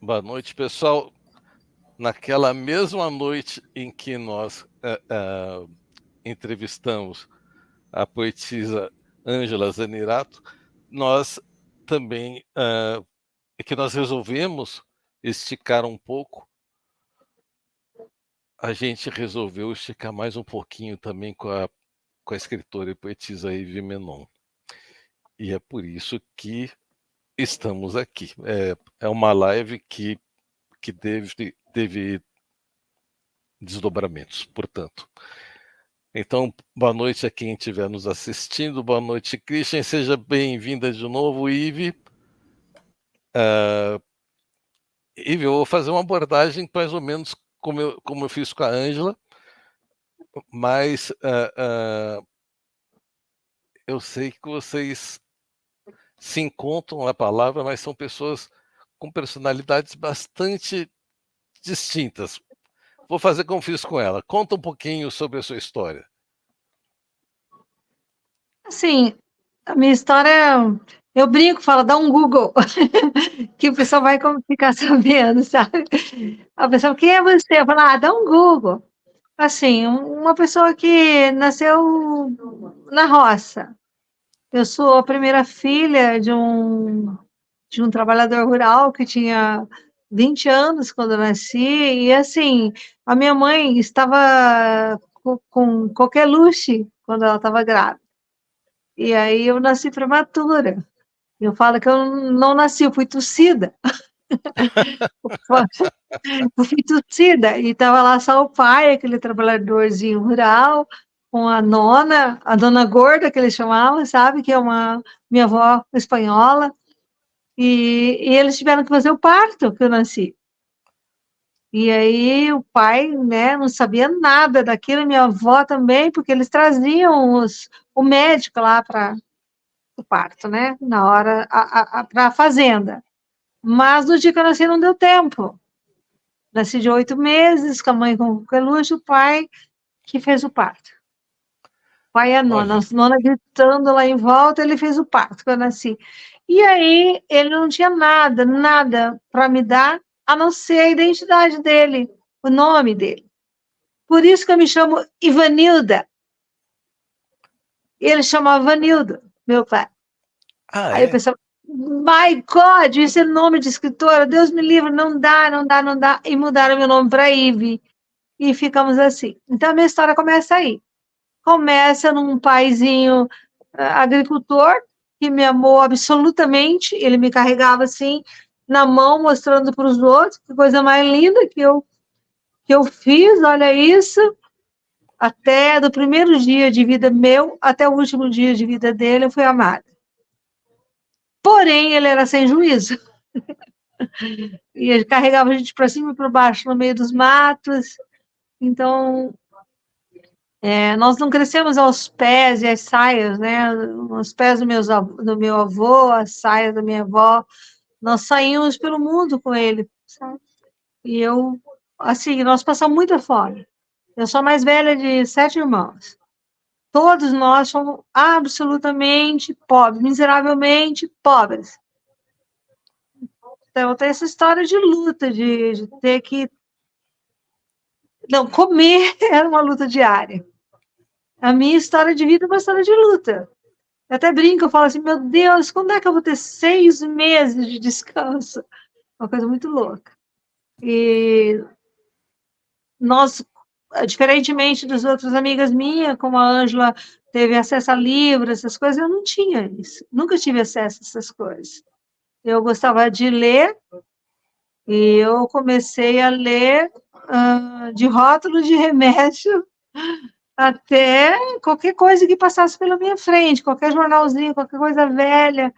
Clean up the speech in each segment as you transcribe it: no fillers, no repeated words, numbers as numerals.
Boa noite, pessoal. Naquela mesma noite em que nós entrevistamos a poetisa Ângela Zanerato, nós também que nós resolvemos esticar um pouco, a gente resolveu esticar mais um pouquinho também com a escritora e poetisa Ivy Menon. E é por isso que estamos aqui. É uma live que teve desdobramentos, portanto. Então, boa noite a quem estiver nos assistindo, boa noite, Christian, seja bem-vinda de novo, Ivy. Ivy, eu vou fazer uma abordagem mais ou menos como eu fiz com a Ângela, mas eu sei que vocês se encontram na palavra, mas são pessoas com personalidades bastante distintas. Vou fazer como fiz com ela. Conta um pouquinho sobre a sua história. Assim, a minha história, eu brinco, falo, dá um Google, que o pessoal vai ficar sabendo, sabe? A pessoa, quem é você? Eu falo, dá um Google. Assim, uma pessoa que nasceu na roça. Eu sou a primeira filha de um trabalhador rural que tinha 20 anos quando eu nasci, e assim, a minha mãe estava com coqueluche quando ela estava grávida. E aí eu nasci prematura. Eu falo que eu não nasci, eu fui tossida. Eu fui tossida. E estava lá só o pai, aquele trabalhadorzinho rural, com a dona gorda, que eles chamavam, sabe? Que é minha avó espanhola. E eles tiveram que fazer o parto que eu nasci. E aí o pai, né, não sabia nada daquilo, minha avó também, porque eles traziam o médico lá para o parto, né? Na hora, para a fazenda. Mas no dia que eu nasci não deu tempo. Nasci de 8 meses, com a mãe com coqueluche, o pai que fez o parto. O pai e a nona gritando lá em volta, ele fez o parto quando eu nasci. E aí ele não tinha nada para me dar, a não ser a identidade dele, o nome dele. Por isso que eu me chamo Ivanilda. Ele chamava Vanildo, meu pai. Aí o pessoal, my God, isso é nome de escritora, Deus me livre, não dá. E mudaram meu nome para Ivy. E ficamos assim. Então a minha história começa aí. Começa num paizinho agricultor, que me amou absolutamente, ele me carregava assim, na mão, mostrando para os outros, que coisa mais linda que eu fiz, olha isso, até do primeiro dia de vida meu, até o último dia de vida dele, eu fui amada. Porém, ele era sem juízo. E ele carregava a gente para cima e para baixo, no meio dos matos. Então, nós não crescemos aos pés e às saias, né? Os pés do meu avô, as saias da minha avó. Nós saímos pelo mundo com ele, sabe? E assim, nós passamos muita fome. Eu sou a mais velha de 7 irmãos. Todos nós somos absolutamente pobres, miseravelmente pobres. Então, tem essa história de luta, de ter que... Não, comer era uma luta diária. A minha história de vida é uma história de luta. Eu até brinco, eu falo assim, meu Deus, quando é que eu vou ter 6 meses de descanso? Uma coisa muito louca. E nós, diferentemente das outras amigas minhas, como a Ângela teve acesso a livros, essas coisas, eu não tinha isso. Nunca tive acesso a essas coisas. Eu gostava de ler, e eu comecei a ler de rótulo de remédio até qualquer coisa que passasse pela minha frente, qualquer jornalzinho, qualquer coisa velha,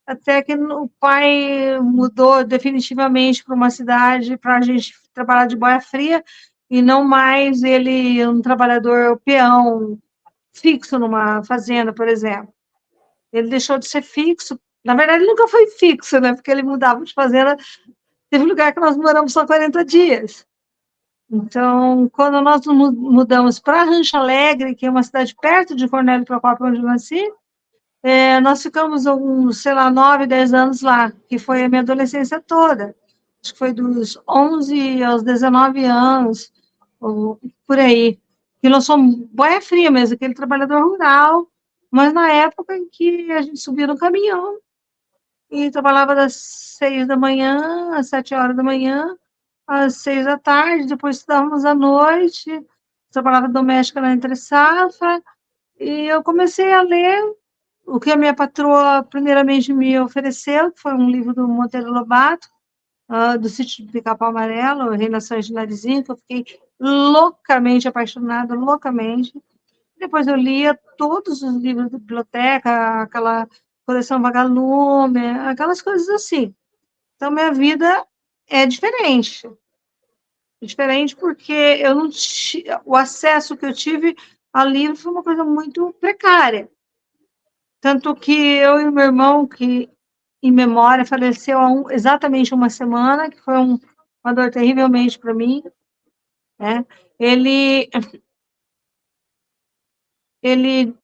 até que o pai mudou definitivamente para uma cidade para a gente trabalhar de boia fria, e não mais ele um trabalhador peão fixo numa fazenda, por exemplo. Ele deixou de ser fixo. Na verdade, ele nunca foi fixo, né? Porque ele mudava de fazenda. Teve lugar que nós moramos só 40 dias. Então, quando nós mudamos para Rancho Alegre, que é uma cidade perto de Cornélio Procópio, onde eu nasci, nós ficamos uns, sei lá, 9, 10 anos lá, que foi a minha adolescência toda. acho que foi dos 11 aos 19 anos, ou por aí, que lançou Boia Fria mesmo, aquele trabalhador rural, mas na época em que a gente subia no caminhão e trabalhava das 6 da manhã às 7 horas da manhã, às 6 da tarde, depois estudávamos à noite, trabalhava doméstica na Entre Safra, e eu comecei a ler o que a minha patroa primeiramente me ofereceu, que foi um livro do Monteiro Lobato, do Sítio do Pica-Pau Amarelo, Reinações de Narizinho, que eu fiquei loucamente apaixonada, loucamente. Depois eu lia todos os livros da biblioteca, aquela coleção Vagalume, aquelas coisas assim. Então, minha vida é diferente. É diferente porque eu não o acesso que eu tive a livro foi uma coisa muito precária. Tanto que eu e o meu irmão, que em memória faleceu há exatamente uma semana, que foi uma dor terrivelmente para mim, né? Ele, ele,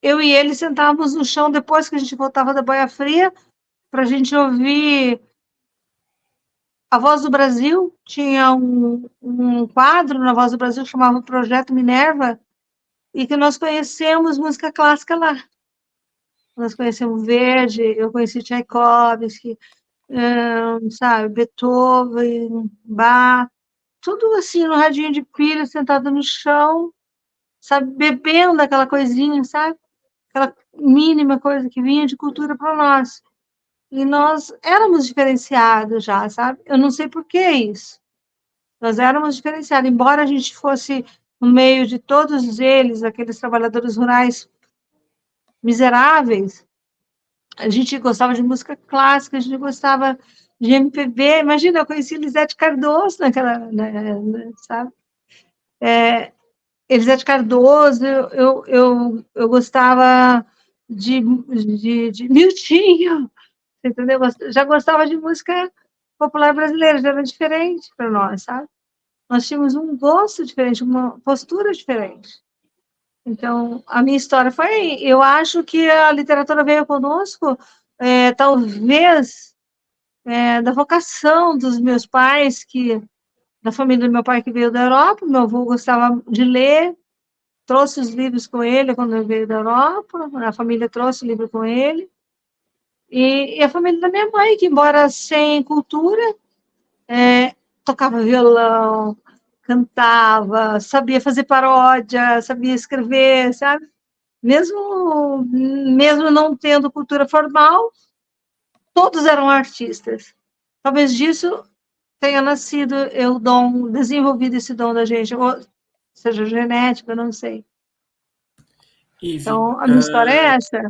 eu e ele sentávamos no chão depois que a gente voltava da Boia Fria para a gente ouvir a Voz do Brasil. Tinha um quadro na Voz do Brasil que chamava Projeto Minerva e que nós conhecemos música clássica lá. Nós conhecemos Verdi, eu conheci Tchaikovsky, sabe, Beethoven, Bach, tudo assim no radinho de pilha, sentado no chão, sabe, bebendo aquela coisinha, sabe, aquela mínima coisa que vinha de cultura para nós. E nós éramos diferenciados já, sabe? Eu não sei por que isso. Nós éramos diferenciados, embora a gente fosse no meio de todos eles, aqueles trabalhadores rurais miseráveis, a gente gostava de música clássica, a gente gostava de MPB. Imagina, eu conheci Elisete Cardoso naquela, sabe? Elisete Cardoso, eu gostava de Miltinho, entendeu? Já gostava de música popular brasileira, já era diferente para nós, sabe? Nós tínhamos um gosto diferente, uma postura diferente. Então, a minha história foi, eu acho que a literatura veio conosco, talvez, da vocação dos meus pais, da família do meu pai que veio da Europa. Meu avô gostava de ler, trouxe os livros com ele quando ele veio da Europa, a família trouxe o livro com ele, e a família da minha mãe, que embora sem cultura, tocava violão, cantava, sabia fazer paródia, sabia escrever, sabe? Mesmo não tendo cultura formal, todos eram artistas. Talvez disso tenha nascido o dom, desenvolvido esse dom da gente, ou seja, genético, eu não sei. Ive, Então, a minha história é essa.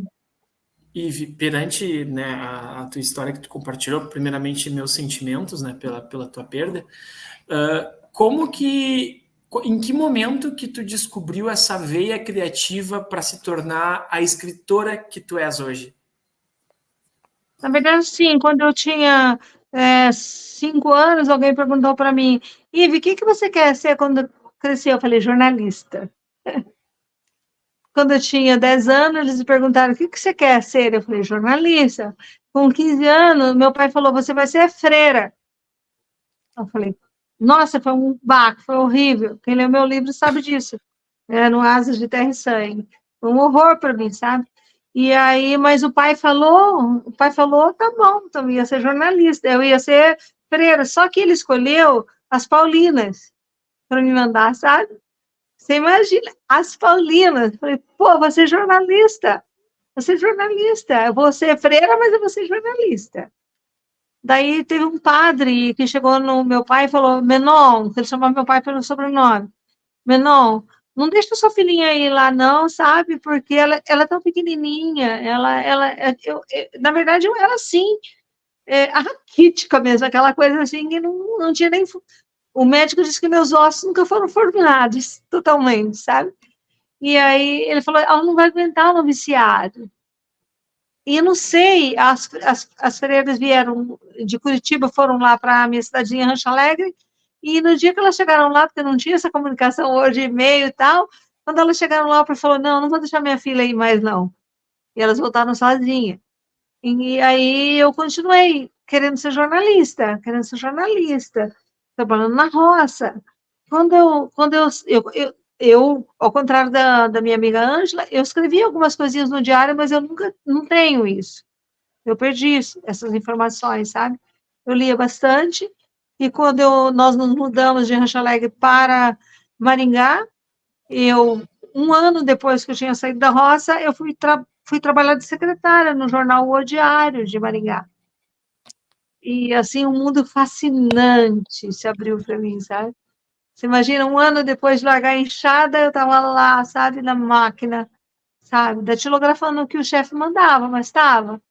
Ive, perante, né, a tua história que tu compartilhou, primeiramente meus sentimentos, né, pela tua perda, em que momento que tu descobriu essa veia criativa para se tornar a escritora que tu és hoje? Na verdade, sim, quando eu tinha 5 anos, alguém perguntou para mim, Ive, o que você quer ser quando crescer? Eu falei, jornalista. Quando eu tinha 10 anos, eles me perguntaram, o que você quer ser? Eu falei, jornalista. Com 15 anos, meu pai falou, você vai ser freira. Eu falei, nossa, foi um baque, foi horrível. Quem leu meu livro sabe disso. No Asas de Terra e Sangue. Foi um horror para mim, sabe? E aí, mas o pai falou, tá bom, então eu ia ser jornalista, eu ia ser freira. Só que ele escolheu as Paulinas para me mandar, sabe? Você imagina, as Paulinas. Eu falei, pô, vou ser jornalista. Vou ser jornalista. Eu vou ser freira, mas eu vou ser jornalista. Daí teve um padre que chegou no meu pai e falou, Menon, ele chamava meu pai pelo sobrenome, Menon, não deixa sua filhinha ir lá não, sabe, porque ela é tão pequenininha, na verdade eu era assim, a raquítica mesmo, aquela coisa assim que não tinha nem, o médico disse que meus ossos nunca foram formados totalmente, sabe, e aí ele falou, ela não vai aguentar o noviciado. E eu não sei, as freiras vieram de Curitiba, foram lá para a minha cidadinha Rancho Alegre, e no dia que elas chegaram lá, porque não tinha essa comunicação hoje, e-mail e tal, quando elas chegaram lá, o pai falou, não vou deixar minha filha ir mais, não. E elas voltaram sozinhas. E aí eu continuei querendo ser jornalista, trabalhando na roça. Ao contrário da minha amiga Ângela, eu escrevi algumas coisinhas no diário, mas eu nunca, não tenho isso. Eu perdi essas informações, sabe? Eu lia bastante, e quando nós nos mudamos de Rancho Alegre para Maringá, um ano depois que eu tinha saído da roça, eu fui trabalhar de secretária no jornal O Diário de Maringá. E, assim, um mundo fascinante se abriu para mim, sabe? Você imagina, um ano depois de largar a enxada, eu estava lá, sabe, na máquina, sabe, datilografando o que o chefe mandava, mas estava.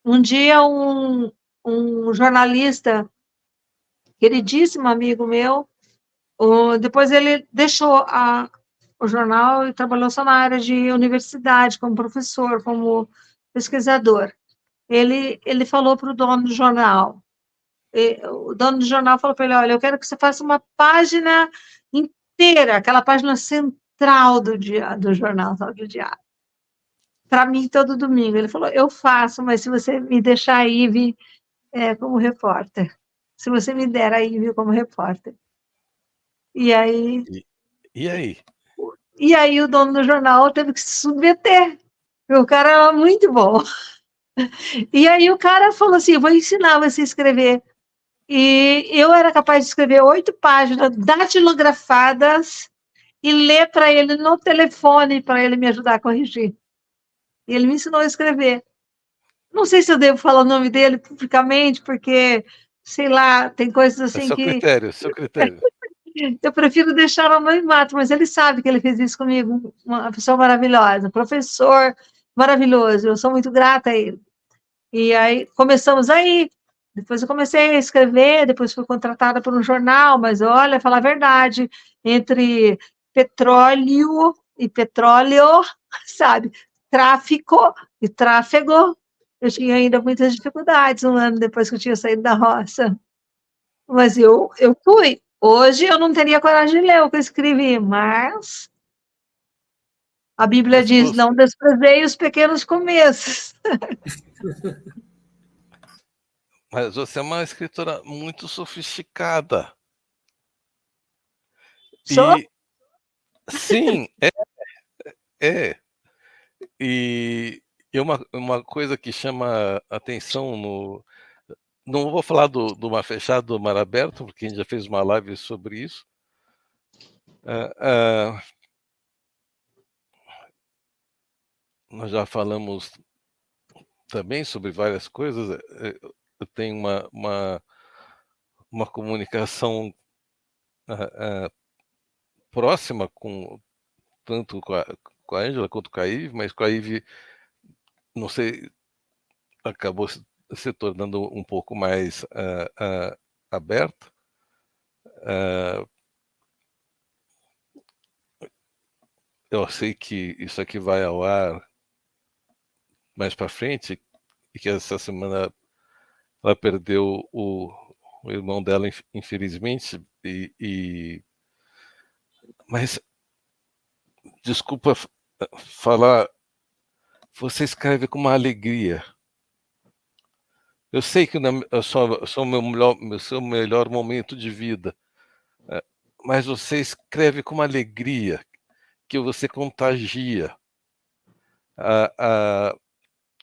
Um dia, um jornalista, queridíssimo amigo meu, depois ele deixou o jornal e trabalhou só na área de universidade, como professor, como pesquisador. Ele falou para o dono do jornal, o dono do jornal falou para ele, olha, eu quero que você faça uma página inteira, aquela página central do jornal, sabe, do diário, para mim todo domingo. Ele falou, eu faço, mas se você me deixar aí como repórter, se você me der aí como repórter. E aí... E aí? E aí o dono do jornal teve que se submeter. O cara era muito bom. E aí o cara falou assim, vou ensinar você a escrever. E eu era capaz de escrever 8 páginas datilografadas e ler para ele no telefone, para ele me ajudar a corrigir. E ele me ensinou a escrever. Não sei se eu devo falar o nome dele publicamente, porque, sei lá, tem coisas assim Seu critério, seu critério. Eu prefiro deixar o anonimato, mas ele sabe que ele fez isso comigo, uma pessoa maravilhosa, professor maravilhoso, eu sou muito grata a ele. E aí começamos aí, depois eu comecei a escrever, depois fui contratada por um jornal, mas olha, falar a verdade, entre petróleo e petróleo, sabe, tráfico e tráfego, eu tinha ainda muitas dificuldades um ano depois que eu tinha saído da roça. Mas eu fui. Hoje eu não teria coragem de ler o que eu escrevi, mas a Bíblia diz, não desprezei os pequenos começos. Mas você é uma escritora muito sofisticada. Sou? E sim, é. E uma coisa que chama atenção não vou falar do Mar Fechado, do Mar Aberto, porque a gente já fez uma live sobre isso. Nós já falamos também sobre várias coisas. Eu tenho uma comunicação próxima tanto com a Ângela quanto com a Ive, mas com a Ive, não sei, acabou se tornando um pouco mais aberta. Eu sei que isso aqui vai ao ar mais para frente e que essa semana ela perdeu o irmão dela, infelizmente, mas desculpa falar, você escreve com uma alegria. Eu sei que eu sou o seu melhor momento de vida, mas você escreve com uma alegria que você contagia.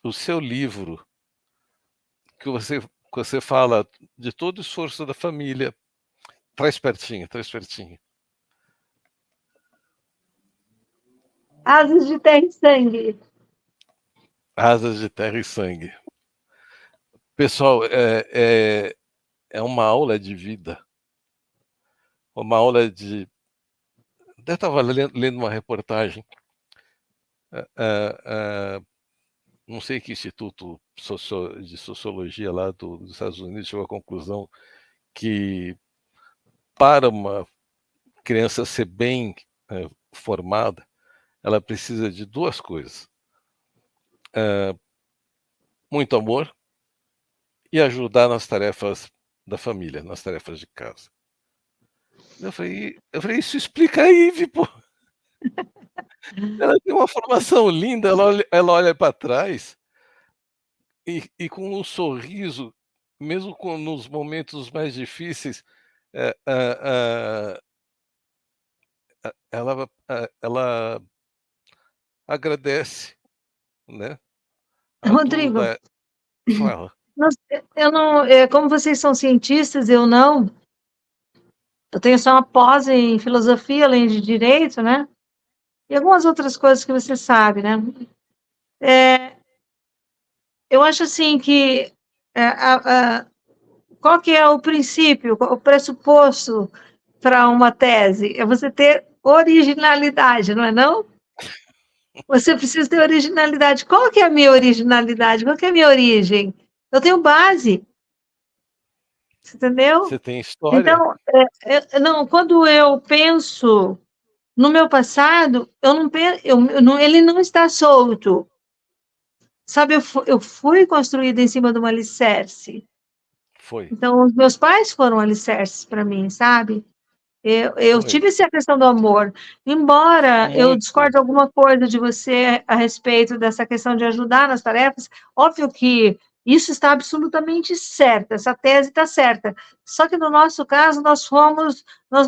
O seu livro, que você fala de todo o esforço da família, traz pertinho. Asas de terra e sangue. Asas de terra e sangue. Pessoal, é uma aula de vida. Uma aula de... Eu estava lendo uma reportagem, não sei que instituto de sociologia lá dos Estados Unidos chegou à conclusão que para uma criança ser bem formada, ela precisa de 2 coisas. Muito amor e ajudar nas tarefas da família, nas tarefas de casa. Eu falei, isso explica a Ive, pô. Ela tem uma formação linda, ela olha para trás, e com um sorriso, mesmo nos momentos mais difíceis, ela agradece, né, a tudo Rodrigo, da fala. eu não, como vocês são cientistas, eu não. Eu tenho só uma pós em filosofia, além de direito, né? E algumas outras coisas que você sabe, né? Eu acho assim que qual que é o princípio, o pressuposto para uma tese? É você ter originalidade, não é não? Você precisa ter originalidade. Qual que é a minha originalidade? Qual que é a minha origem? Eu tenho base, você entendeu? Você tem história? Então, não, quando eu penso no meu passado, eu não penso, ele não está solto. Sabe, eu fui construída em cima de uma alicerce. Foi, Então, os meus pais foram alicerces para mim, sabe? Eu foi. tive essa questão do amor. Embora eu Muito. discorde alguma coisa de você a respeito dessa questão de ajudar nas tarefas, óbvio que isso está absolutamente certo, essa tese está certa. Só que no nosso caso, nós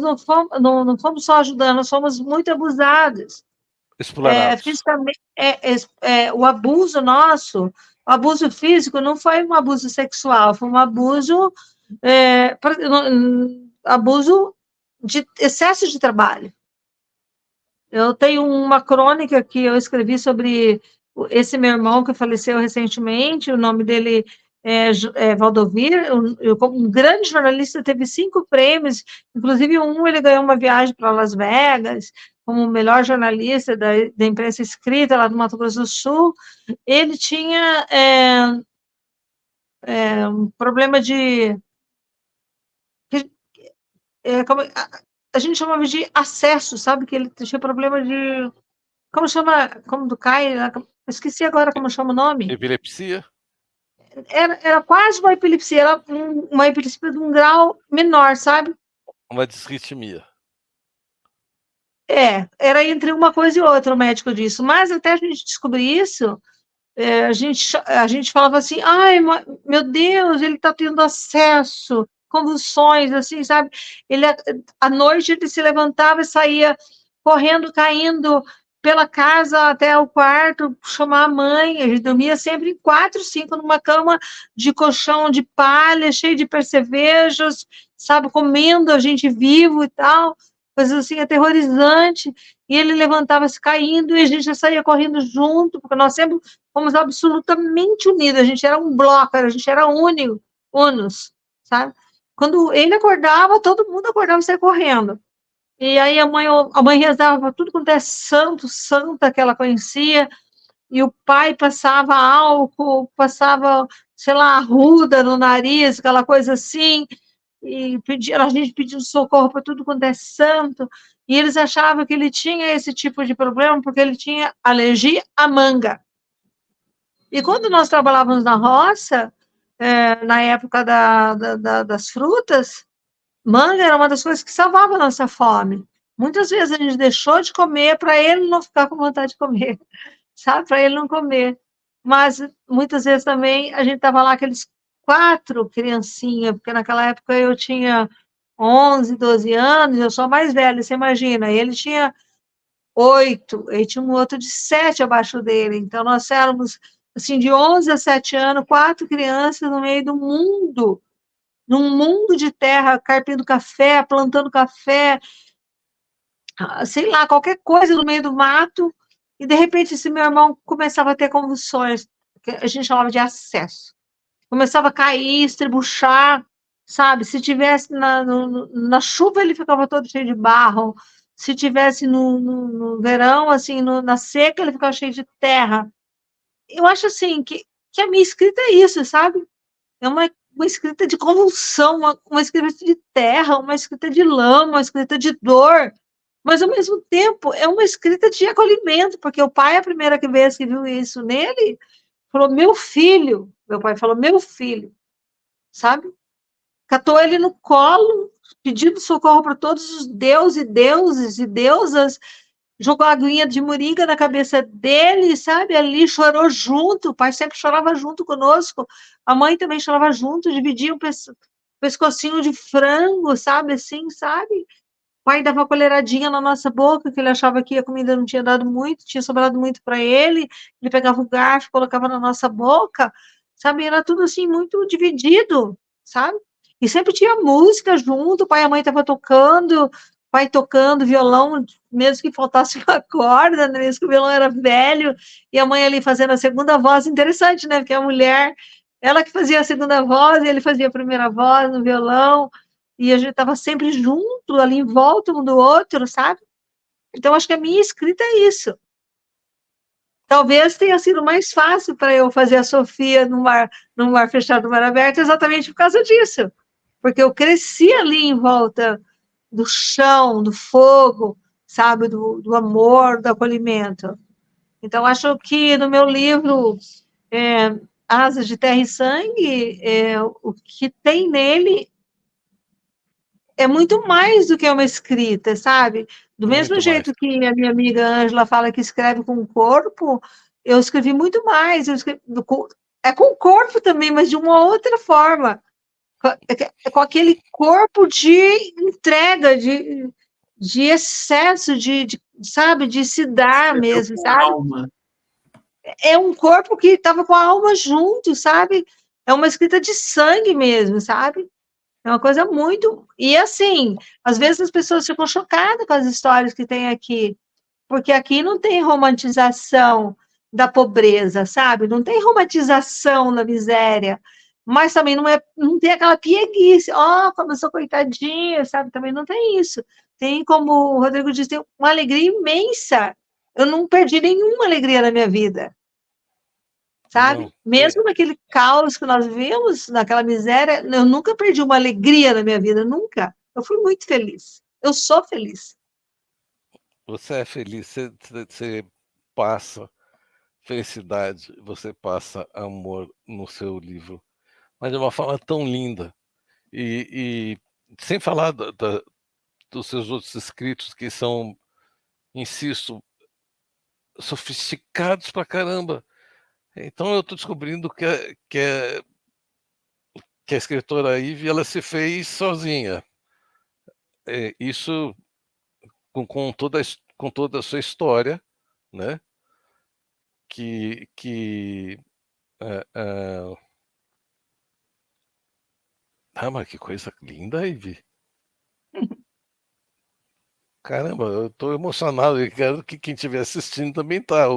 não fomos só ajudando, nós fomos muito abusados. Explorados. Fisicamente, o abuso nosso, o abuso físico não foi um abuso sexual, foi um abuso, abuso de excesso de trabalho. Eu tenho uma crônica que eu escrevi sobre esse meu irmão que faleceu recentemente, o nome dele é Valdovir, um grande jornalista, teve 5 prêmios, inclusive ele ganhou uma viagem para Las Vegas, como o melhor jornalista da imprensa escrita lá do Mato Grosso do Sul. Ele tinha um problema de... como, a gente chamava de acesso, sabe? Que ele tinha problema de... Como chama? Como do CAI? Esqueci agora como chama o nome. Epilepsia? Era quase uma epilepsia, era uma epilepsia de um grau menor, sabe? Uma disritmia. Era entre uma coisa e outra, o médico disse. Mas até a gente descobrir isso, a gente falava assim, ai, meu Deus, ele está tendo acesso, convulsões, assim, sabe? À noite ele se levantava e saía correndo, caindo pela casa até o quarto, chamar a mãe, ele dormia sempre em 4, 5, numa cama de colchão de palha, cheio de percevejos, sabe, comendo a gente vivo e tal, coisas assim, aterrorizante, e ele levantava-se caindo, e a gente já saía correndo junto, porque nós sempre fomos absolutamente unidos, a gente era um bloco, a gente era unos, sabe? Quando ele acordava, todo mundo acordava e saia correndo. E aí a mãe rezava para tudo quanto é santo, santa que ela conhecia, e o pai passava álcool, passava, sei lá, arruda no nariz, aquela coisa assim, e a gente pediu socorro para tudo quanto é santo, e eles achavam que ele tinha esse tipo de problema porque ele tinha alergia à manga. E quando nós trabalhávamos na roça, na época das frutas, manga era uma das coisas que salvava a nossa fome. Muitas vezes a gente deixou de comer para ele não ficar com vontade de comer, sabe? Para ele não comer. Mas muitas vezes também a gente estava lá, aqueles 4 criancinhas, porque naquela época eu tinha 11, 12 anos, eu sou a mais velha, você imagina. E ele tinha 8, e tinha um outro de 7 abaixo dele. Então nós éramos assim, de 11 a 7 anos, 4 crianças no meio do mundo, num mundo de terra, carpindo café, plantando café, sei lá, qualquer coisa no meio do mato, e de repente esse meu irmão começava a ter convulsões, que a gente chamava de acesso. Começava a cair, estribuchar, sabe? Se tivesse na chuva, ele ficava todo cheio de barro. Se tivesse no verão, assim, na seca, ele ficava cheio de terra. Eu acho assim que a minha escrita é isso, sabe? É uma escrita de convulsão, uma escrita de terra, uma escrita de lama, uma escrita de dor, mas ao mesmo tempo é uma escrita de acolhimento, porque o pai, a primeira vez que viu isso nele, falou: meu pai falou: meu filho, sabe? Catou ele no colo, pedindo socorro para todos os deuses e deusas, jogou a aguinha de moringa na cabeça dele, sabe? Ali chorou junto, o pai sempre chorava junto conosco, a mãe também chorava junto, dividia um pescocinho de frango, sabe? Assim, sabe? O pai dava uma colheradinha na nossa boca, que ele achava que a comida não tinha dado muito, tinha sobrado muito para ele, ele pegava o garfo, colocava na nossa boca, sabe? Era tudo assim, muito dividido, sabe? E sempre tinha música junto, o pai e a mãe estavam tocando, o pai tocando violão, mesmo que faltasse uma corda, né? Mesmo que o violão era velho, e a mãe ali fazendo a segunda voz, interessante, né? Porque a mulher, ela que fazia a segunda voz, e ele fazia a primeira voz no violão, e a gente estava sempre junto, ali em volta um do outro, sabe? Então, acho que a minha escrita é isso. Talvez tenha sido mais fácil para eu fazer a Sofia no mar fechado, no mar aberto, exatamente por causa disso. Porque eu cresci ali em volta do chão, do fogo, sabe? Do amor, do acolhimento. Então, acho que no meu livro, Asas de Terra e Sangue, o que tem nele é muito mais do que uma escrita, sabe? Do mesmo Muito mais. jeito que a minha amiga Ângela fala que escreve com o corpo, eu escrevi muito mais. É com o corpo também, mas de uma outra forma. Com aquele corpo de entrega, de excesso, sabe, de se dar Escreveu mesmo, com sabe? alma. É um corpo que estava com a alma junto, sabe? É uma escrita de sangue mesmo, sabe? É uma coisa muito. E assim, às vezes as pessoas ficam chocadas com as histórias que tem aqui, porque aqui não tem romantização da pobreza, sabe? Não tem romantização da miséria, mas também não tem aquela pieguice, ó, como eu sou coitadinha, sabe? Também não tem isso. Tem, como o Rodrigo disse, tem uma alegria imensa. Eu não perdi nenhuma alegria na minha vida, sabe? Não. Mesmo naquele caos que nós vimos, naquela miséria, eu nunca perdi uma alegria na minha vida, nunca. Eu fui muito feliz. Eu sou feliz. Você é feliz, você passa felicidade, você passa amor no seu livro, mas de uma forma tão linda. E sem falar dos seus outros escritos, que são, insisto, sofisticados pra caramba. Então eu estou descobrindo que a escritora Ivy, ela se fez sozinha. Isso com toda a sua história, né? Mas que coisa linda, Ivy. Caramba, eu tô emocionado e quero que quem estiver assistindo também tá.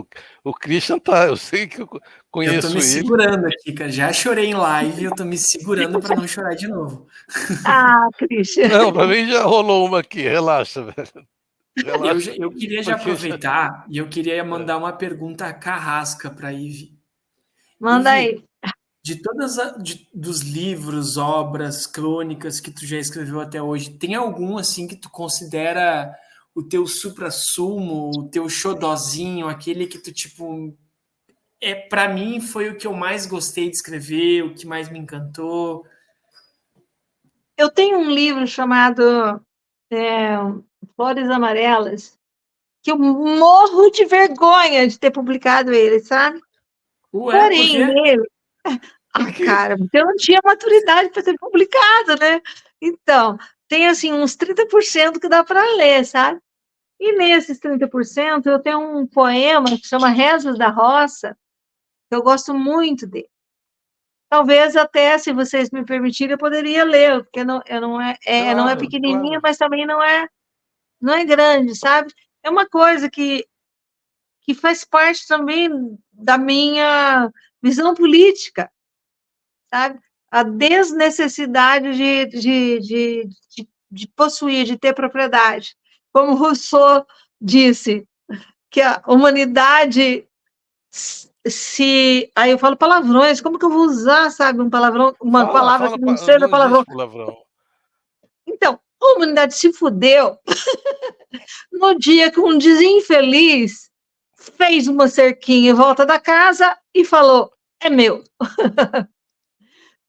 O Christian tá, eu sei que eu Eu tô conheço me ele. segurando aqui, cara. Já chorei em live, eu tô me segurando para não chorar de novo. Ah, Christian. Não, para mim já rolou uma aqui, relaxa, velho. Relaxa, Eu queria já porque já... aproveitar e eu queria mandar uma pergunta carrasca para Ivy. Manda Ivy, aí. de dos livros, obras, crônicas que tu já escreveu até hoje, tem algum assim que tu considera o teu suprassumo, o teu xodozinho, aquele que tu tipo para mim foi o que eu mais gostei de escrever, o que mais me encantou? Eu tenho um livro chamado Flores Amarelas, que eu morro de vergonha de ter publicado ele, sabe? Ué, por Porém, quê? nele. Ah, Porque cara, porque eu não tinha maturidade para ter publicado, né? Então, tem assim uns 30% que dá para ler, sabe? E nesses 30%, eu tenho um poema que chama Rezas da Roça, que eu gosto muito dele. Talvez até, se vocês me permitirem, eu poderia ler, porque não é claro, pequenininho, claro. mas também não é grande, sabe? É uma coisa que faz parte também da minha visão política, sabe? A desnecessidade de possuir, de ter propriedade. Como Rousseau disse, que a humanidade se... Aí eu falo palavrões, como que eu vou usar, sabe, um palavrão, uma palavra que não seja Não palavrão? existe palavrão. Então, a humanidade se fudeu no dia que um desinfeliz fez uma cerquinha em volta da casa e falou, é meu.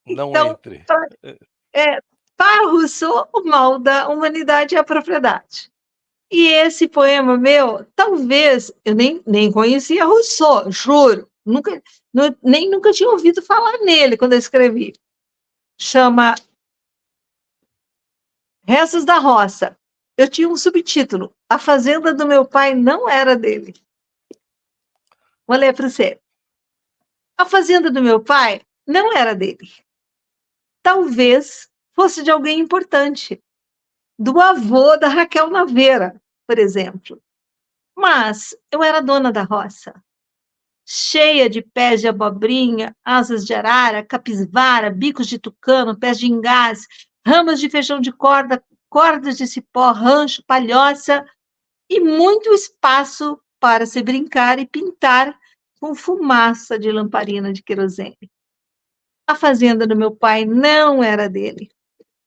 Não Então, entre. para Rousseau, o mal da humanidade é a propriedade. E esse poema meu, talvez, eu nem conhecia Rousseau, juro. Nunca tinha ouvido falar nele quando eu escrevi. Chama Rezas da Roça. Eu tinha um subtítulo: A Fazenda do Meu Pai Não Era Dele. Vou ler para você. A fazenda do meu pai não era dele. Talvez fosse de alguém importante, do avô da Raquel Naveira, por exemplo. Mas eu era dona da roça, cheia de pés de abobrinha, asas de arara, capivara, bicos de tucano, pés de ingás, ramas de feijão de corda, cordas de cipó, rancho, palhoça e muito espaço para se brincar e pintar com fumaça de lamparina de querosene. A fazenda do meu pai não era dele,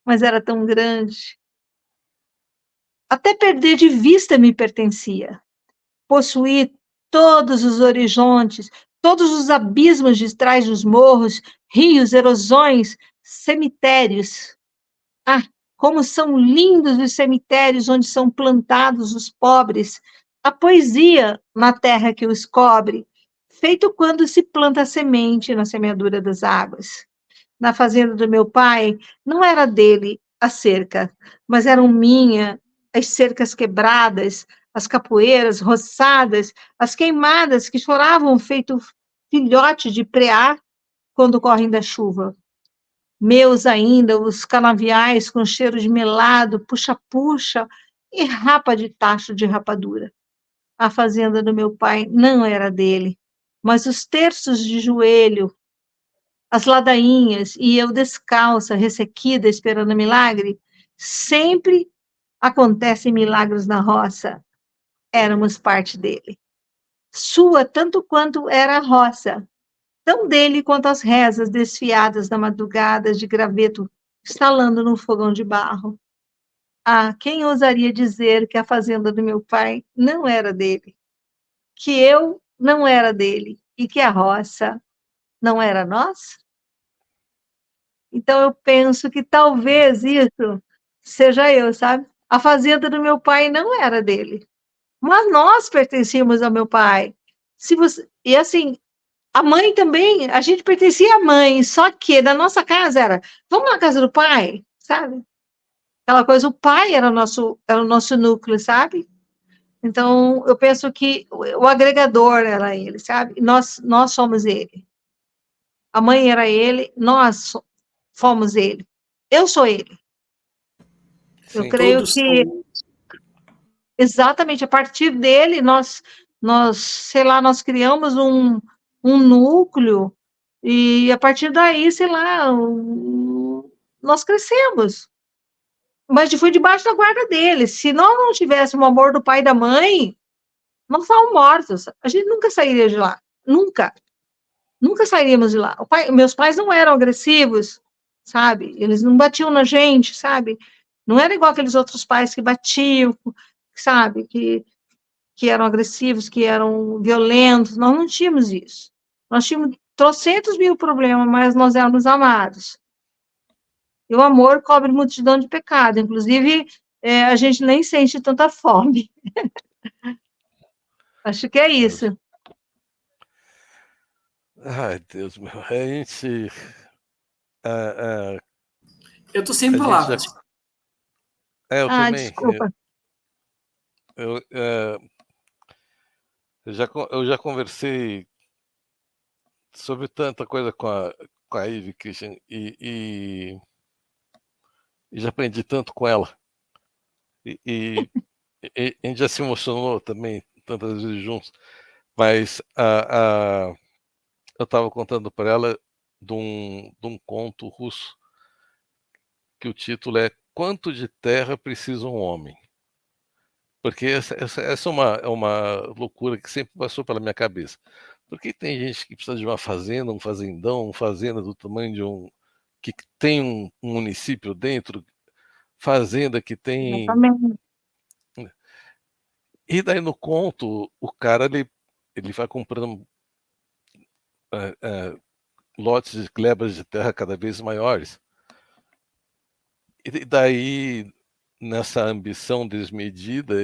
mas era tão grande. Até perder de vista me pertencia. Possuí todos os horizontes, todos os abismos de trás dos morros, rios, erosões, cemitérios. Ah, como são lindos os cemitérios onde são plantados os pobres, a poesia na terra que os cobre, feito quando se planta a semente na semeadura das águas. Na fazenda do meu pai, não era dele a cerca, mas eram minha, as cercas quebradas, as capoeiras roçadas, as queimadas que choravam feito filhote de preá quando correm da chuva. Meus ainda os canaviais com cheiro de melado, puxa-puxa e rapa de tacho de rapadura. A fazenda do meu pai não era dele, mas os terços de joelho, as ladainhas e eu descalça, ressequida, esperando milagre, sempre acontecem milagres na roça. Éramos parte dele. Sua tanto quanto era a roça, tão dele quanto as rezas desfiadas na madrugada de graveto estalando num fogão de barro. Ah, quem ousaria dizer que a fazenda do meu pai não era dele, que eu não era dele e que a roça não era nossa? Então eu penso que talvez isso seja eu, sabe? A fazenda do meu pai não era dele, mas nós pertencíamos ao meu pai. Se você e assim, a mãe também, a gente pertencia à mãe, só que na nossa casa era, vamos na casa do pai, sabe? Aquela coisa, o pai era o nosso núcleo, sabe? Então, eu penso que o agregador era ele, sabe? Nós somos ele. A mãe era ele, nós fomos ele. Eu sou ele. Eu Sim. creio Todos que são. exatamente a partir dele sei lá, nós criamos um núcleo e a partir daí, sei lá, nós crescemos. Mas foi debaixo da guarda dele. Se nós não tivéssemos o amor do pai e da mãe, nós estávamos mortos. A gente nunca sairia de lá. Nunca. Nunca sairíamos de lá. Meus pais não eram agressivos, sabe? Eles não batiam na gente, sabe? Não era igual aqueles outros pais que batiam, sabe? Que eram agressivos, que eram violentos. Nós não tínhamos isso. Nós tínhamos trocentos mil problemas, mas nós éramos amados. E o amor cobre multidão de pecado. Inclusive, a gente nem sente tanta fome. Acho que é isso. Ai, Deus meu. A gente. A, Eu tô sem a gente já. palavras. Eu Ah, também. desculpa. Eu, eu já conversei sobre tanta coisa com a Ivy Christian e já aprendi tanto com ela. E, e, e a gente já se emocionou também tantas vezes juntos. Mas eu estava contando para ela de um conto russo que o título é Quanto de Terra Precisa um Homem? Porque essa é uma loucura que sempre passou pela minha cabeça. Porque tem gente que precisa de uma fazenda, um fazendão, uma fazenda do tamanho de um. Que tem um município dentro, fazenda que tem. Exatamente. E daí no conto, o cara ele vai comprando é, é, lotes de glebas de terra cada vez maiores. E daí, nessa ambição desmedida,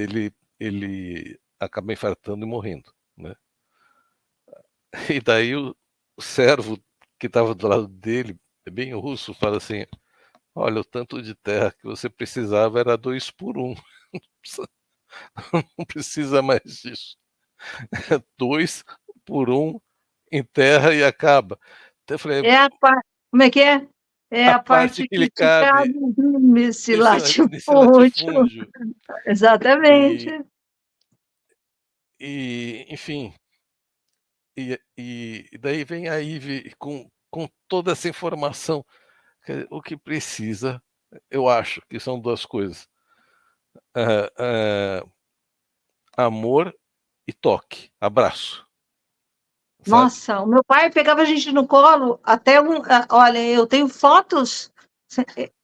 ele acaba infartando e morrendo, né? E daí o servo que estava do lado dele, bem russo, fala assim: olha, o tanto de terra que você precisava era 2 por 1. Não precisa mais disso. 2 por 1 em terra e acaba. Então eu falei, Como é que é? É a a parte parte que lhe que te cabe cabe nesse nesse latifúndio. latifúndio. Exatamente. Enfim, e daí vem a Ivy com toda essa informação. O que precisa, eu acho que são 2 coisas: amor e toque, abraço, sabe? Nossa, o meu pai pegava a gente no colo até olha, eu tenho fotos.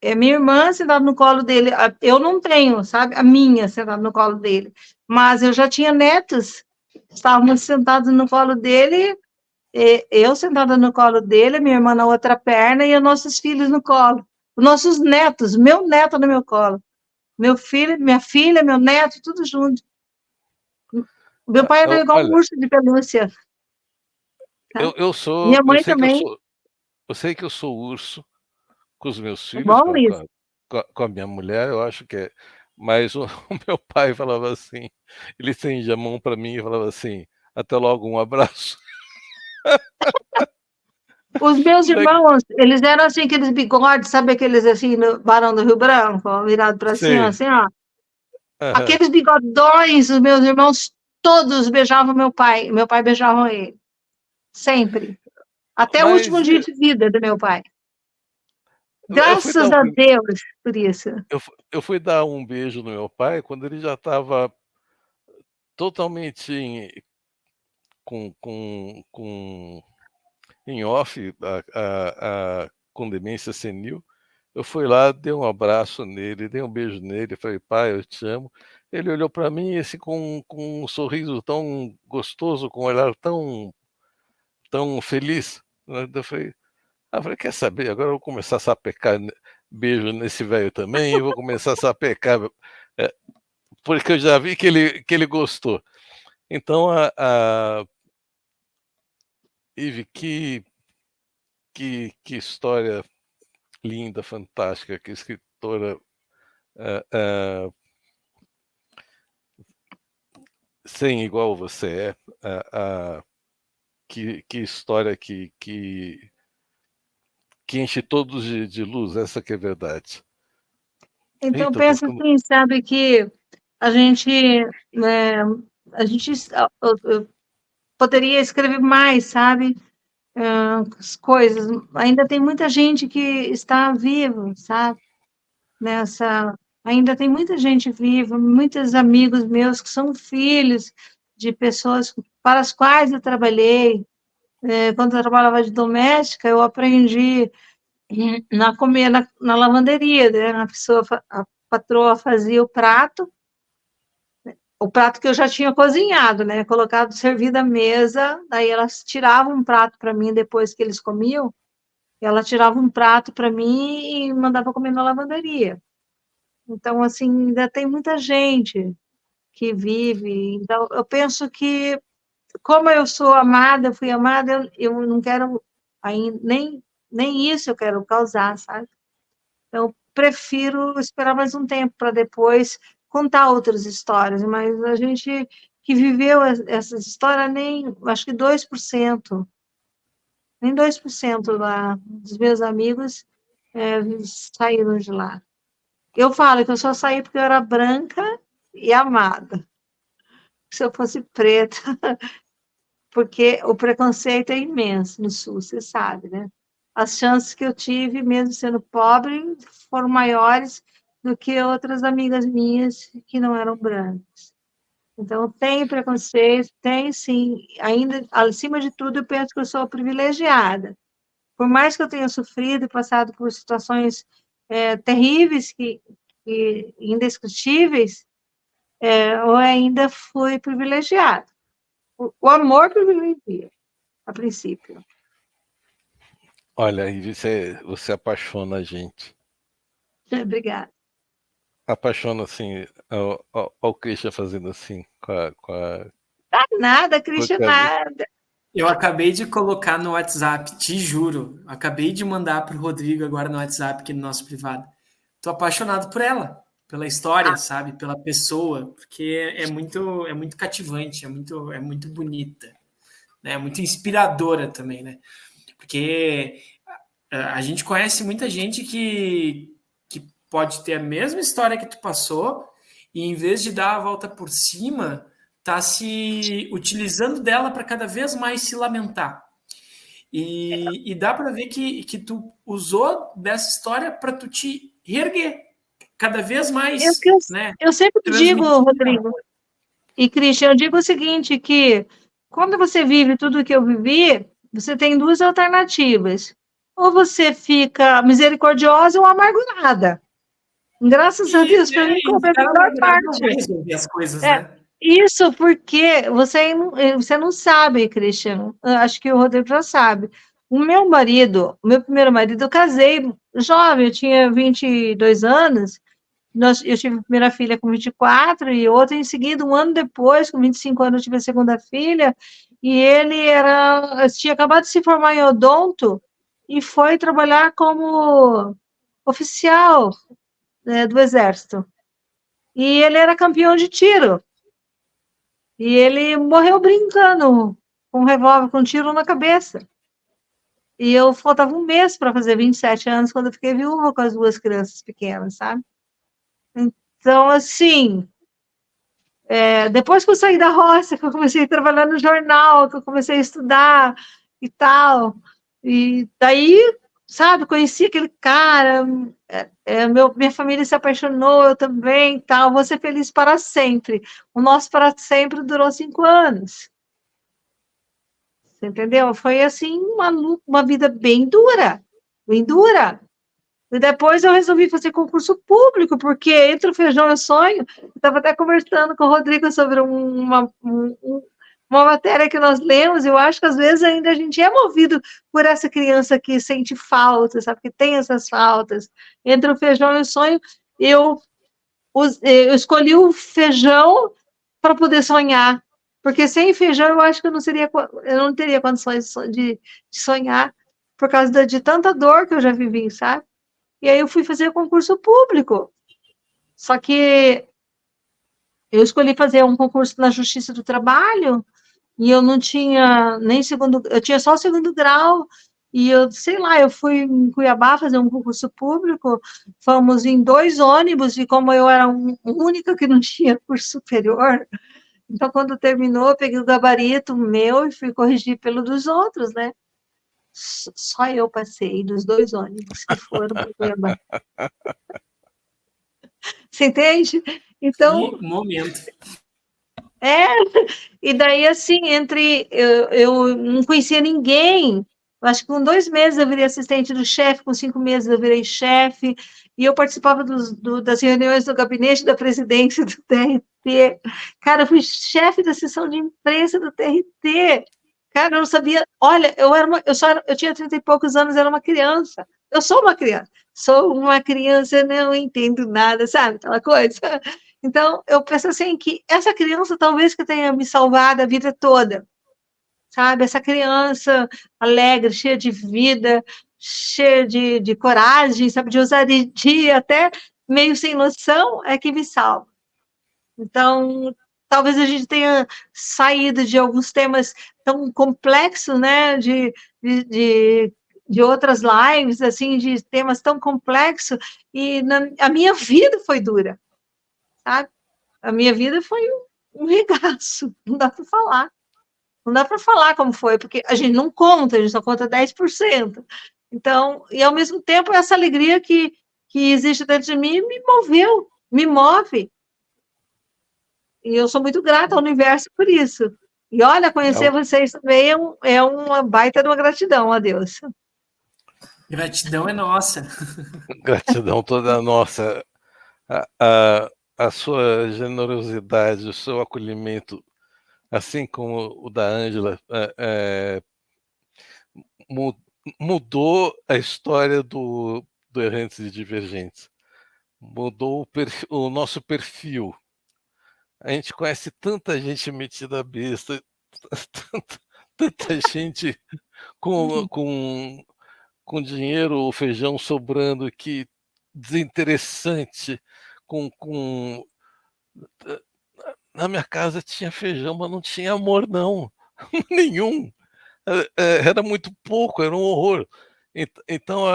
É minha irmã sentada no colo dele. Eu não tenho, sabe? A minha sentada no colo dele. Mas eu já tinha netos. Estávamos sentados no colo dele, eu sentada no colo dele, minha irmã na outra perna e os nossos filhos no colo. Os nossos netos, meu neto no meu colo. Meu filho, minha filha, meu neto, tudo junto. Meu pai era igual um Olha, urso de pelúcia. Tá? Minha eu mãe sei que eu também. sou, eu sei que eu sou urso com os meus filhos, Bom isso. com a minha mulher, eu acho que é. Mas o meu pai falava assim, ele estendia a mão para mim e falava assim: até logo, um abraço. Os meus irmãos, eles eram assim, aqueles bigodes, sabe aqueles assim, no Barão do Rio Branco, virado para cima, Sei. assim, ó. Aham. Aqueles bigodões, os meus irmãos todos beijavam meu pai beijava ele, sempre. Até o último Mas dia de vida do meu pai. eu fui dar Graças a Deus por isso. eu fui dar um beijo no meu pai quando ele já estava totalmente com em off, com demência senil. Eu fui lá, dei um abraço nele, dei um beijo nele, falei: pai, eu te amo. Ele olhou para mim assim, com um sorriso tão gostoso, com um olhar tão feliz, né? Eu falei: quer saber? Agora eu vou começar a sapecar beijo nesse velho também, e vou começar a sapecar, é, porque eu já vi que ele gostou. Então, Ive, que história linda, fantástica, que escritora sem igual você é. Que história que enche todos de luz, essa que é a verdade. Então, Eita, eu tô pensa ficando... assim, sabe, que a gente, né, a gente eu poderia escrever mais, sabe, as coisas. Ainda tem muita gente que está viva, sabe, nessa. Ainda tem muita gente viva, muitos amigos meus que são filhos de pessoas para as quais eu trabalhei. Quando eu trabalhava de doméstica, eu aprendi na lavanderia, né? A patroa fazia o prato que eu já tinha cozinhado, né? Colocado, servido à mesa, daí elas tiravam um prato para mim depois que eles comiam, ela tirava um prato para mim e mandava comer na lavanderia. Então, assim, ainda tem muita gente que vive. Então, eu penso que, como eu sou amada, eu fui amada, eu não quero ainda, nem isso eu quero causar, sabe? Então, prefiro esperar mais um tempo para depois contar outras histórias, mas a gente que viveu essas histórias, nem, acho que 2%, nem 2% lá dos meus amigos saíram de lá. Eu falo que eu só saí porque eu era branca e amada. Se eu fosse preta, porque o preconceito é imenso no Sul, você sabe, né? As chances que eu tive, mesmo sendo pobre, foram maiores do que outras amigas minhas que não eram brancas. Então, tem preconceito, tem sim. Ainda, acima de tudo, eu penso que eu sou privilegiada. Por mais que eu tenha sofrido e passado por situações terríveis, que indescritíveis, eu ainda fui privilegiada. O amor privilegia, a princípio. Olha, aí você apaixona a gente. Obrigada. apaixona assim ao Christian fazendo assim Nada, com a Christian, cabeça. nada. Eu acabei de colocar no WhatsApp, te juro. Acabei de mandar pro Rodrigo agora no WhatsApp, aqui no nosso privado. Tô apaixonado por ela, pela história, sabe? Pela pessoa, porque é muito cativante, é muito bonita, né? É muito inspiradora também, né? Porque a gente conhece muita gente que pode ter a mesma história que tu passou e em vez de dar a volta por cima, tá se utilizando dela para cada vez mais se lamentar. E dá para ver que tu usou dessa história para tu te reerguer cada vez Eu, mais, né? eu sempre digo, Transmitindo Rodrigo, e Christian, eu digo o seguinte, que quando você vive tudo o que eu vivi, você tem duas alternativas. Ou você fica misericordiosa ou amargurada. Graças a Deus, para mim, e como é a ficar melhor amargurado não vai parte. resolver as coisas, É, né? isso porque você não sabe, Christian. Eu acho que o Rodrigo já sabe. O meu marido, o meu primeiro marido, eu casei jovem, eu tinha 22 anos. Eu tive a primeira filha com 24 e outra em seguida, um ano depois, com 25 anos, eu tive a segunda filha. E tinha acabado de se formar em odonto e foi trabalhar como oficial, né, do Exército. E ele era campeão de tiro. E ele morreu brincando com um revólver, com um tiro na cabeça. E eu faltava um mês para fazer 27 anos quando eu fiquei viúva com as duas crianças pequenas, sabe? Então, assim, depois que eu saí da roça, que eu comecei a trabalhar no jornal, que eu comecei a estudar e tal, e daí, sabe, conheci aquele cara, minha família se apaixonou, eu também, tal, vou ser feliz para sempre. O nosso para sempre durou 5 anos. Você entendeu? Foi assim uma vida bem dura, bem dura. E depois eu resolvi fazer concurso público, porque entre o feijão e o sonho, eu estava até conversando com o Rodrigo sobre uma matéria que nós lemos, eu acho que às vezes ainda a gente é movido por essa criança que sente falta, sabe, que tem essas faltas. Entre o feijão e o sonho, eu, eu escolhi o feijão para poder sonhar, porque sem feijão eu acho que eu não teria condições de sonhar, por causa de tanta dor que eu já vivi, sabe? E aí eu fui fazer concurso público. Só que eu escolhi fazer um concurso na Justiça do Trabalho e eu não tinha nem segundo, eu tinha só o segundo grau. E eu, sei lá, eu fui em Cuiabá fazer um concurso público, fomos em 2 ônibus, e como eu era única que não tinha curso superior, então quando terminou, eu peguei o gabarito meu e fui corrigir pelo dos outros, né? Só eu passei dos 2 ônibus que foram para Cuiabá. Você entende? Então, Que momento. é, e daí, assim, eu não conhecia ninguém. Eu acho que com 2 meses eu virei assistente do chefe, com 5 meses eu virei chefe, e eu participava das reuniões do gabinete da presidência do TRT. Cara, eu fui chefe da sessão de imprensa do TRT. Cara, eu não sabia. Olha, eu tinha 30 e poucos anos, era uma criança. Eu sou uma criança. Sou uma criança, não entendo nada, sabe? Aquela coisa. Então, eu penso assim, que essa criança talvez que tenha me salvado a vida toda, sabe? Essa criança alegre, cheia de vida, cheia de coragem, sabe? De ousadia, até meio sem noção, é que me salva. Então, talvez a gente tenha saído de alguns temas tão complexos, né? De, de, de outras lives, assim, de temas tão complexos, e a minha vida foi dura, sabe? A minha vida foi um regaço, não dá para falar. Não dá para falar como foi, porque a gente não conta, a gente só conta 10%. Então, e ao mesmo tempo, essa alegria que existe dentro de mim me moveu, me move. E eu sou muito grata ao universo por isso. E olha, conhecer vocês também é uma baita de uma gratidão a Deus. Gratidão é nossa. Gratidão toda nossa. A sua generosidade, o seu acolhimento, assim como o da Ângela, mudou a história do Errantes e Divergentes. Mudou o nosso perfil. A gente conhece tanta gente metida besta, tanta gente com dinheiro ou feijão sobrando, que desinteressante. Na minha casa tinha feijão, mas não tinha amor, não. Nenhum. Era muito pouco, era um horror. Então,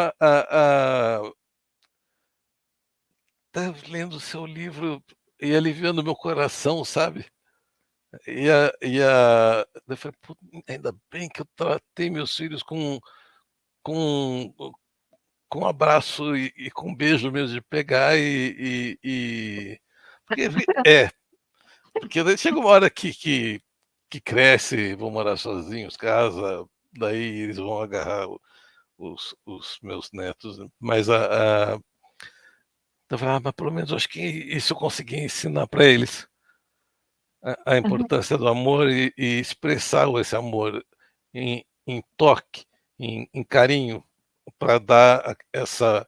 tá lendo o seu livro e aliviando meu coração, sabe? Eu falei, ainda bem que eu tratei meus filhos com, com um abraço e com um beijo mesmo de pegar porque porque daí chega uma hora que cresce, vão morar sozinhos, casa, daí eles vão agarrar os meus netos, né? Mas eu falei, mas pelo menos acho que isso eu consegui ensinar para eles a importância do amor e expressar esse amor em toque, em carinho, para dar essa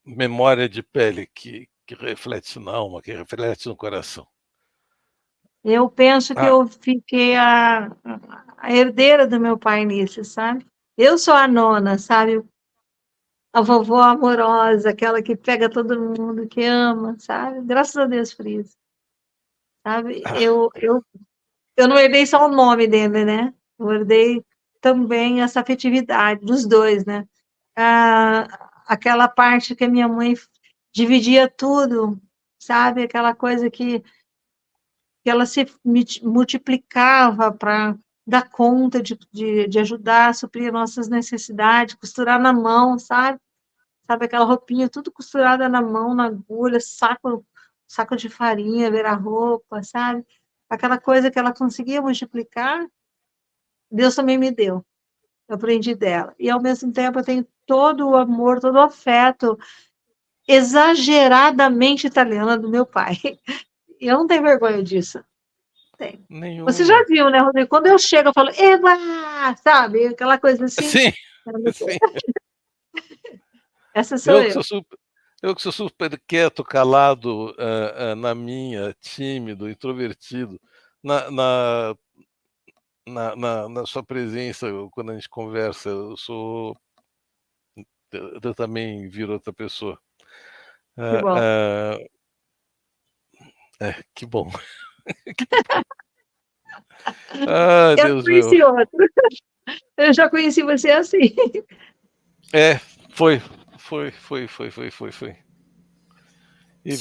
memória de pele que reflete na alma, que reflete no coração. Eu penso que eu fiquei a herdeira do meu pai nisso, sabe? Eu sou a nona, sabe? A vovó amorosa, aquela que pega todo mundo, que ama, sabe? Graças a Deus por isso, sabe? Eu não herdei só o nome dele, né? Eu herdei também essa afetividade dos dois, né? Aquela parte que a minha mãe dividia tudo, sabe? Aquela coisa que ela se multiplicava para dar conta de ajudar a suprir nossas necessidades, costurar na mão, sabe? Sabe aquela roupinha tudo costurada na mão, na agulha, saco de farinha, ver a roupa, sabe? Aquela coisa que ela conseguia multiplicar, Deus também me deu. Eu aprendi dela. E, ao mesmo tempo, eu tenho todo o amor, todo o afeto exageradamente italiano do meu pai. E eu não tenho vergonha disso. Tem. Você já Nenhuma. viu, né, Rodrigo? Quando eu chego, eu falo, Eva! Sabe? Aquela coisa assim. Sim, sim. Essa sou eu. Eu que sou super quieto, calado, na minha, tímido, introvertido. Na sua presença, quando a gente conversa, eu também viro outra pessoa. Que bom. Que bom. Ah, Eu Deus meu. conheci outro. Eu já conheci você assim. Foi. E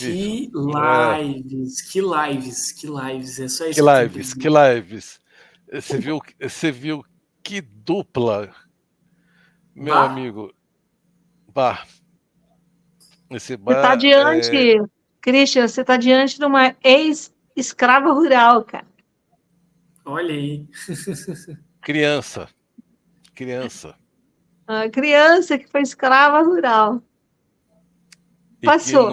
Que lives. É só isso que eu tenho pra dizer. que lives. Você viu que dupla, meu Bah. amigo. Bah. Esse Você está bar diante, Christian, você está diante de uma ex-escrava rural, cara. Olha aí. criança. Uma criança que foi escrava rural. Passou.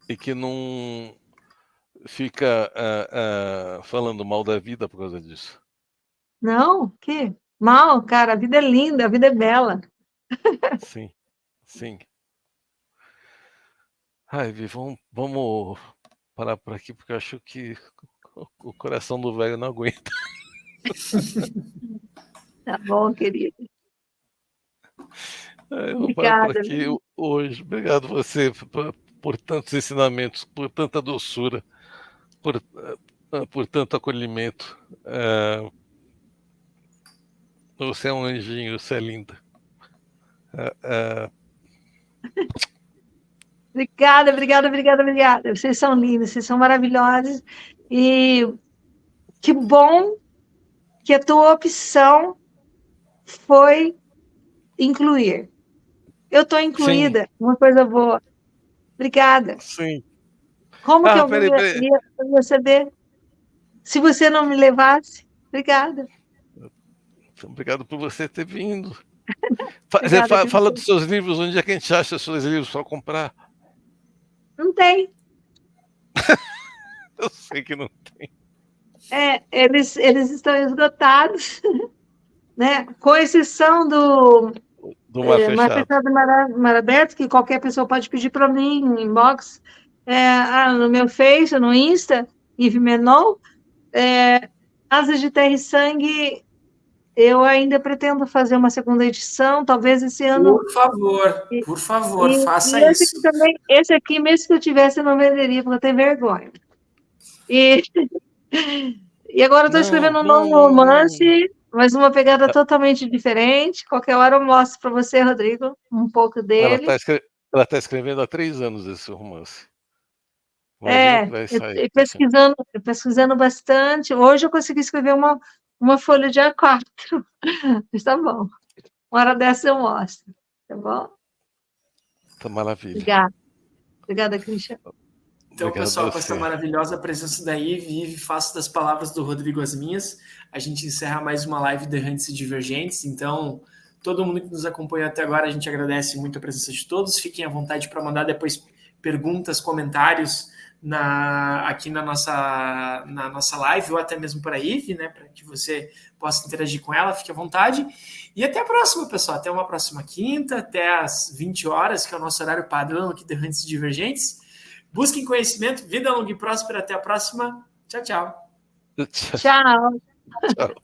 E que não fica falando mal da vida por causa disso. Não, que mal, cara. A vida é linda, a vida é bela. Sim. Ai, Vi, vamos parar por aqui, porque eu acho que o coração do velho não aguenta. Tá bom, querido. Eu vou parar por Obrigada. aqui hoje. Obrigado você por tantos ensinamentos, por tanta doçura, por tanto acolhimento. Você é um anjinho, você é linda. Obrigada. Vocês são lindos, vocês são maravilhosos. E que bom que a tua opção foi incluir. Eu estou incluída, Sim. uma coisa boa. Obrigada. Sim. Como que eu Peraí. ia receber se você não me levasse? Obrigada. Obrigado por você ter vindo. Obrigada. Fala dos seus livros, onde é que a gente acha os seus livros para comprar? Não tem. Eu sei que não tem. Eles estão esgotados, né? Com exceção do Do Mar Mar Fechado. Fechado e Mar Aberto, que qualquer pessoa pode pedir para mim, no inbox, no meu Face, no Insta, Yves Menon. Asas de Terra e Sangue, eu ainda pretendo fazer uma segunda edição, talvez esse ano. Por favor, faça esse isso. aqui também, esse aqui, mesmo que eu tivesse, eu não venderia, porque eu tenho vergonha. E agora eu estou escrevendo um novo romance, mas uma pegada totalmente diferente. Qualquer hora eu mostro para você, Rodrigo, um pouco dele. Ela está escrevendo há 3 anos esse romance. Imagina que vai sair. Pesquisando bastante. Hoje eu consegui escrever uma folha de A4. Está bom. Uma hora dessa eu mostro. Tá bom? Tá maravilha. Obrigada, Cristian. Então, pessoal, com essa maravilhosa presença da Yves, faço das palavras do Rodrigo as minhas. A gente encerra mais uma live de Errantes e Divergentes. Então, todo mundo que nos acompanhou até agora, a gente agradece muito a presença de todos. Fiquem à vontade para mandar depois perguntas, comentários aqui na nossa live, ou até mesmo para a Yves, né, para que você possa interagir com ela. Fique à vontade. E até a próxima, pessoal. Até uma próxima quinta, até às 20 horas, que é o nosso horário padrão aqui de Errantes e Divergentes. Busquem conhecimento, vida longa e próspera. Até a próxima. Tchau, tchau. Tchau. Tchau.